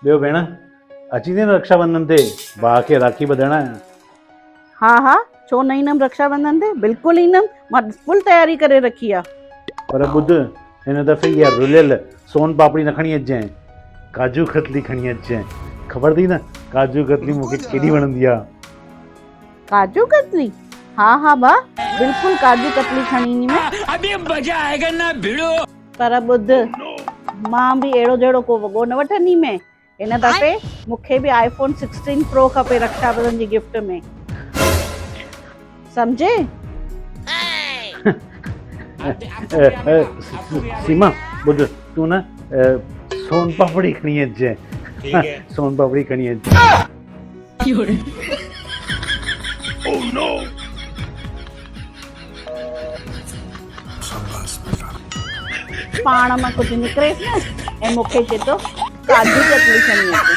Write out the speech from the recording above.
ॿियो भेण अची थी न रक्षाबंधन ते भाउ खे राखी ॿधाइणा आहे। हाँ हाँ छो न ईंदमि रक्षाबंधन ते बिल्कुलु ईंदमि। मां फुल तयारी करे रखी आहे। पर ॿुध हिन दफ़े इहा रुलियल सोन पापड़ी न खणी अचिजांइ, काजू कतली खणी अचिजांइ। ख़बर अथई न काजू कतली मूंखे केॾी वणंदी आहे। काजू कतली? हाँ हाँ भाउ बिल्कुलु काजू कतली खणी ईंदीमांइ। अभी मजा आएगा ना भिड़ो। पर ॿुध मां बि अहिड़ो जहिड़ो को वॻो न वठंदी मैं। हिन दफ़े मूंखे बि iPhone 16 Pro खपे रक्षाबंधन जी गिफ्ट में, सम्झे? सीमा ॿुध तूं न सोन पापड़ी खणी अचिजांइ। सोन पापड़ी खणी अचिजांइ। पाण मां कुझु निकिरेसि न ऐं मूंखे चए थो काजू कतली खणी अचे।